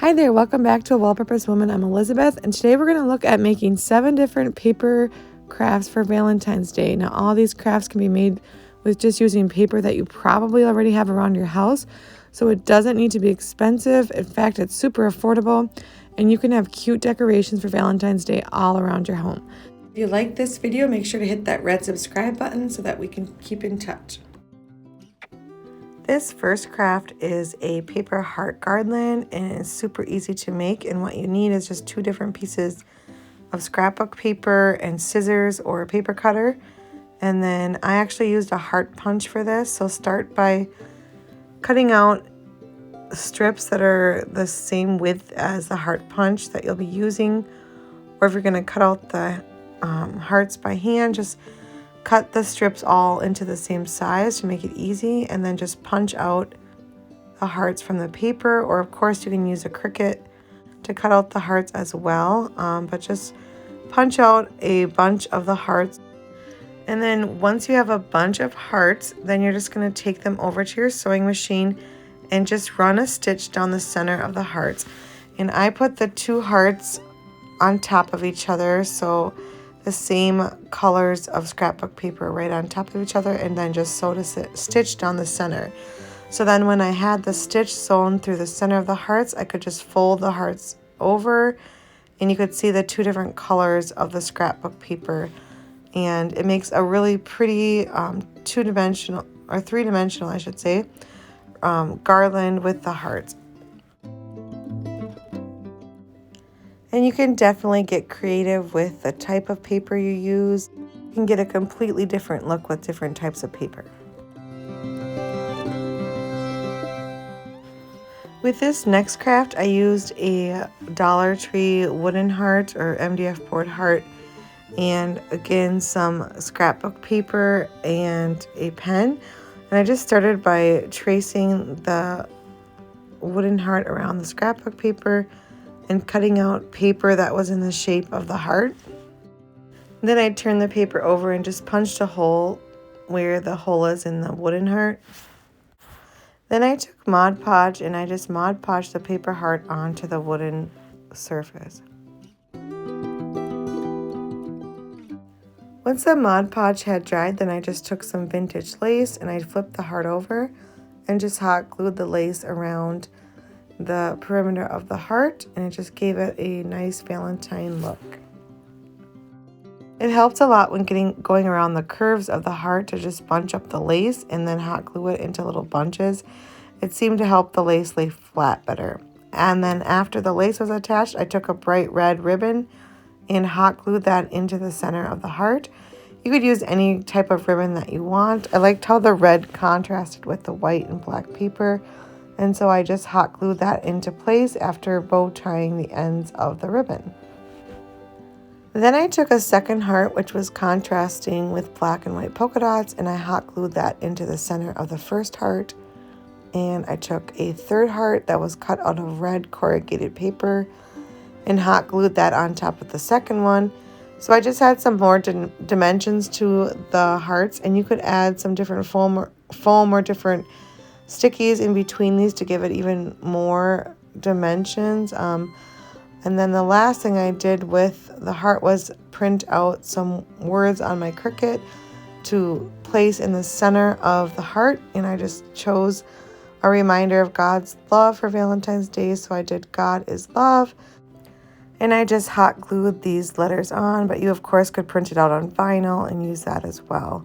Hi there, welcome back to A Well-Purposed Woman. I'm Elizabeth, and today we're going to look at making 7 different paper crafts for Valentine's Day. Now, all these crafts can be made with just using paper that you probably already have around your house, so it doesn't need to be expensive. In fact, it's super affordable, and you can have cute decorations for Valentine's Day all around your home. If you like this video, make sure to hit that red subscribe button so that we can keep in touch. This first craft is a paper heart garland, and it's super easy to make, and what you need is just 2 different pieces of scrapbook paper and scissors or a paper cutter. And then I actually used a heart punch for this, so start by cutting out strips that are the same width as the heart punch that you'll be using, or if you're going to cut out the hearts by hand, just cut the strips all into the same size to make it easy, and then just punch out the hearts from the paper, or of course you can use a Cricut to cut out the hearts as well, but just punch out a bunch of the hearts. And then once you have a bunch of hearts, then you're just going to take them over to your sewing machine and just run a stitch down the center of the hearts. And I put the 2 hearts on top of each other, so the same colors of scrapbook paper right on top of each other, and then just sewed a stitch down the center. So then when I had the stitch sewn through the center of the hearts, I could just fold the hearts over, and you could see the 2 different colors of the scrapbook paper, and it makes a really pretty 2-dimensional or 3-dimensional, I should say, garland with the hearts. And you can definitely get creative with the type of paper you use. You can get a completely different look with different types of paper. With this next craft, I used a Dollar Tree wooden heart or MDF board heart, and again some scrapbook paper and a pen. And I just started by tracing the wooden heart around the scrapbook paper and cutting out paper that was in the shape of the heart. Then I turned the paper over and just punched a hole where the hole is in the wooden heart. Then I took Mod Podge and I just Mod Podged the paper heart onto the wooden surface. Once the Mod Podge had dried, then I just took some vintage lace and I flipped the heart over and just hot glued the lace around the perimeter of the heart, and it just gave it a nice Valentine look. It helped a lot when going around the curves of the heart to just bunch up the lace and then hot glue it into little bunches. It seemed to help the lace lay flat better. And then after the lace was attached, I took a bright red ribbon and hot glued that into the center of the heart. You could use any type of ribbon that you want. I liked how the red contrasted with the white and black paper, and so I just hot glued that into place after bow tying the ends of the ribbon. Then I took a second heart, which was contrasting with black and white polka dots, and I hot glued that into the center of the first heart. And I took a third heart that was cut out of red corrugated paper and hot glued that on top of the second one. So I just had some more dimensions to the hearts, and you could add some different foam or different stickies in between these to give it even more dimensions. And then the last thing I did with the heart was print out some words on my Cricut to place in the center of the heart, and I just chose a reminder of God's love for Valentine's Day, so I did God is love, and I just hot glued these letters on, but you of course could print it out on vinyl and use that as well.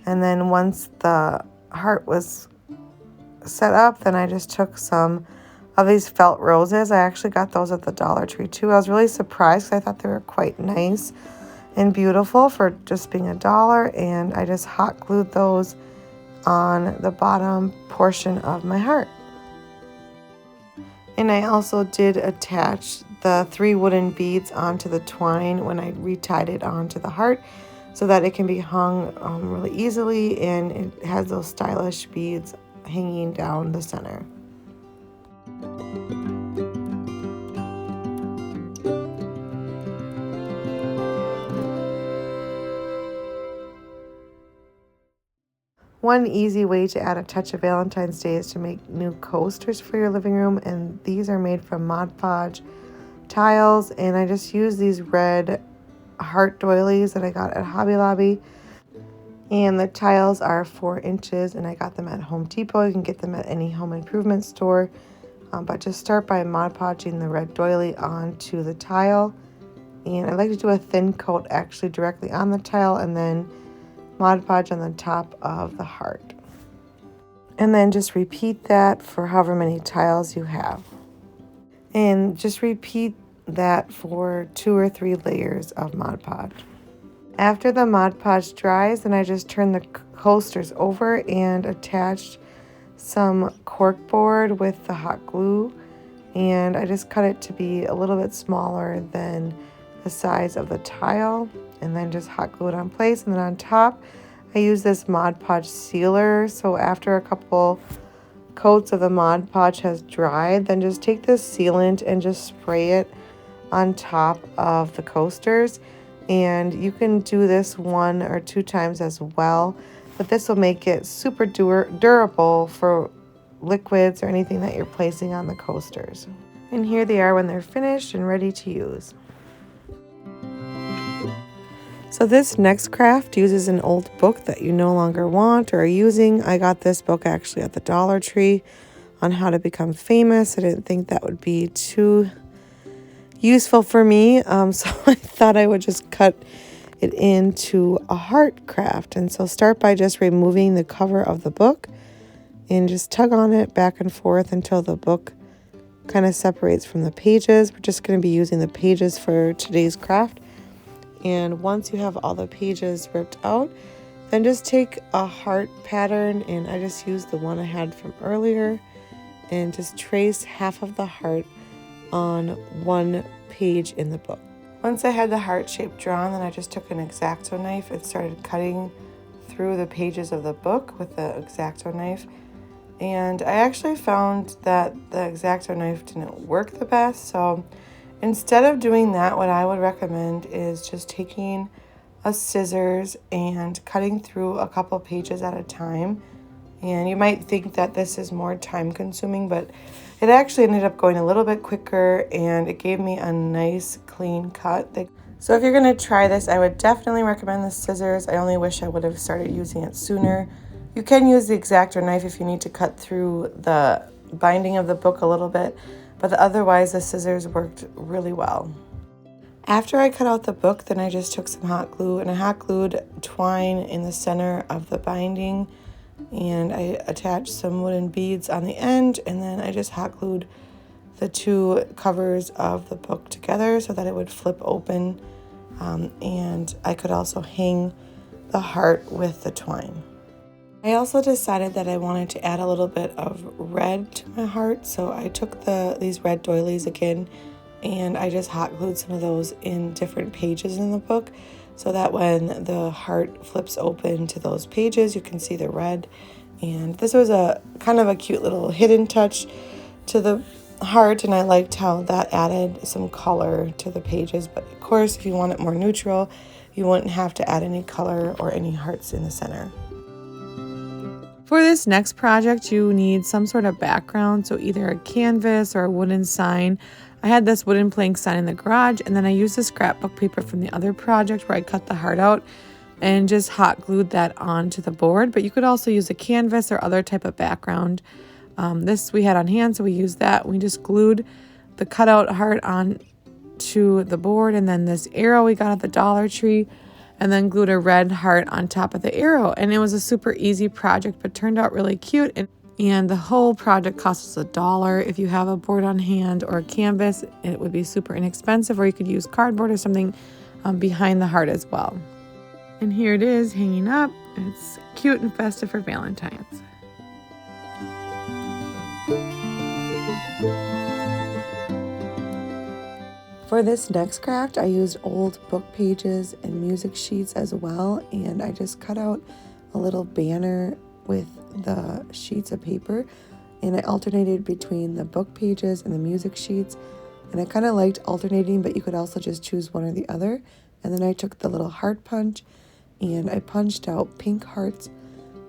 And then once the heart was set up, then I just took some of these felt roses. I actually got those at the Dollar Tree too. I was really surprised because I thought they were quite nice and beautiful for just being $1, and I just hot glued those on the bottom portion of my heart. And I also did attach the 3 wooden beads onto the twine when I retied it onto the heart so that it can be hung really easily, and it has those stylish beads hanging down the center. One easy way to add a touch of Valentine's Day is to make new coasters for your living room, and these are made from Mod Podge tiles, and I just use these red heart doilies that I got at Hobby Lobby, and the tiles are 4 inches, and I got them at Home Depot. You can get them at any home improvement store, but just start by Mod Podging the red doily onto the tile, and I like to do a thin coat actually directly on the tile and then Mod Podge on the top of the heart. And then just repeat that for however many tiles you have. And just repeat that for 2 or 3 layers of Mod Podge. After the Mod Podge dries, then I just turn the coasters over and attach some cork board with the hot glue. And I just cut it to be a little bit smaller than the size of the tile, and then just hot glue it on place. And then on top I use this Mod Podge sealer, so after a couple coats of the Mod Podge has dried, then just take this sealant and just spray it on top of the coasters. And you can do this 1 or 2 times as well, but this will make it super durable for liquids or anything that you're placing on the coasters. And here they are when they're finished and ready to use. So this next craft uses an old book that you no longer want or are using. I got this book actually at the Dollar Tree on how to become famous. I didn't think that would be too useful for me, so I thought I would just cut it into a heart craft. And so start by just removing the cover of the book and just tug on it back and forth until the book kind of separates from the pages. We're just going to be using the pages for today's craft. And once you have all the pages ripped out, then just take a heart pattern, and I just used the one I had from earlier, and just trace half of the heart on one page in the book. Once I had the heart shape drawn, then I just took an X-Acto knife and started cutting through the pages of the book with the X-Acto knife. And I actually found that the X-Acto knife didn't work the best, so instead of doing that, what I would recommend is just taking a scissors and cutting through a couple pages at a time. And you might think that this is more time consuming, but it actually ended up going a little bit quicker, and it gave me a nice clean cut. So if you're going to try this, I would definitely recommend the scissors. I only wish I would have started using it sooner. You can use the X-Acto knife if you need to cut through the binding of the book a little bit, but otherwise the scissors worked really well. After I cut out the book, then I just took some hot glue and I hot glued twine in the center of the binding, and I attached some wooden beads on the end, and then I just hot glued the 2 covers of the book together so that it would flip open, and I could also hang the heart with the twine. I also decided that I wanted to add a little bit of red to my heart, so I took these red doilies again, and I just hot glued some of those in different pages in the book so that when the heart flips open to those pages, you can see the red. And this was a kind of a cute little hidden touch to the heart, and I liked how that added some color to the pages. But of course, if you want it more neutral, you wouldn't have to add any color or any hearts in the center. For this next project, you need some sort of background, so either a canvas or a wooden sign. I had this wooden plank sign in the garage, and then I used the scrapbook paper from the other project where I cut the heart out and just hot glued that onto the board. But you could also use a canvas or other type of background. This we had on hand, so we used that. We just glued the cutout heart on to the board, and then this arrow we got at the Dollar Tree, and then glued a red heart on top of the arrow. And it was a super easy project, but turned out really cute. And the whole project costs us $1. If you have a board on hand or a canvas, it would be super inexpensive, or you could use cardboard or something behind the heart as well. And here it is hanging up. It's cute and festive for Valentine's. For this next craft, I used old book pages and music sheets as well, and I just cut out a little banner with the sheets of paper, and I alternated between the book pages and the music sheets, and I kind of liked alternating, but you could also just choose one or the other. And then I took the little heart punch and I punched out pink hearts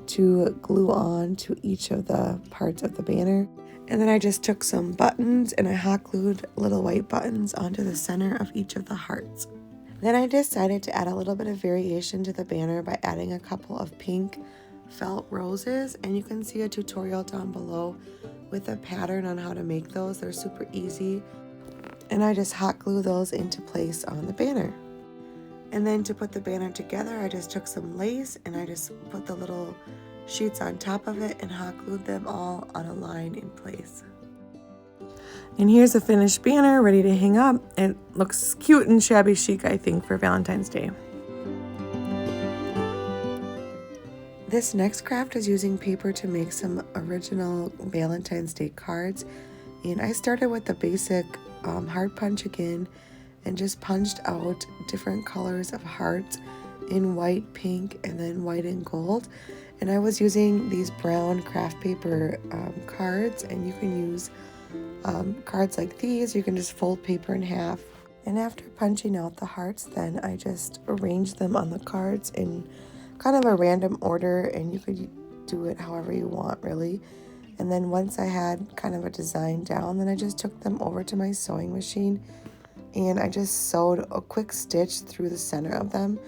to glue on to each of the parts of the banner. And then I just took some buttons and I hot glued little white buttons onto the center of each of the hearts. Then I decided to add a little bit of variation to the banner by adding a couple of pink felt roses, and you can see a tutorial down below with a pattern on how to make those. They're super easy, and I just hot glue those into place on the banner. And then to put the banner together, I just took some lace and I just put the little sheets on top of it and hot glued them all on a line in place. And here's a finished banner ready to hang up. It looks cute and shabby chic, I think, for Valentine's Day. This next craft is using paper to make some original Valentine's Day cards. And I started with the basic heart punch again and just punched out different colors of hearts in white, pink, and then white and gold. And I was using these brown craft paper cards, and you can use cards like these. You can just fold paper in half. And after punching out the hearts, then I just arranged them on the cards in kind of a random order, and you could do it however you want, really. And then once I had kind of a design down, then I just took them over to my sewing machine and I just sewed a quick stitch through the center of them.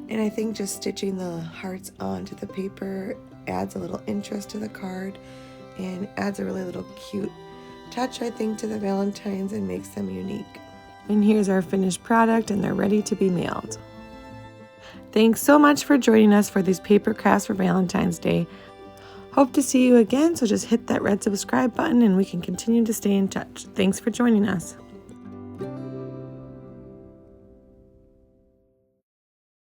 And I think just stitching the hearts onto the paper adds a little interest to the card and adds a really little cute touch, I think, to the Valentines and makes them unique. And here's our finished product, and they're ready to be mailed. Thanks so much for joining us for these paper crafts for Valentine's Day. Hope to see you again, so just hit that red subscribe button and we can continue to stay in touch. Thanks for joining us.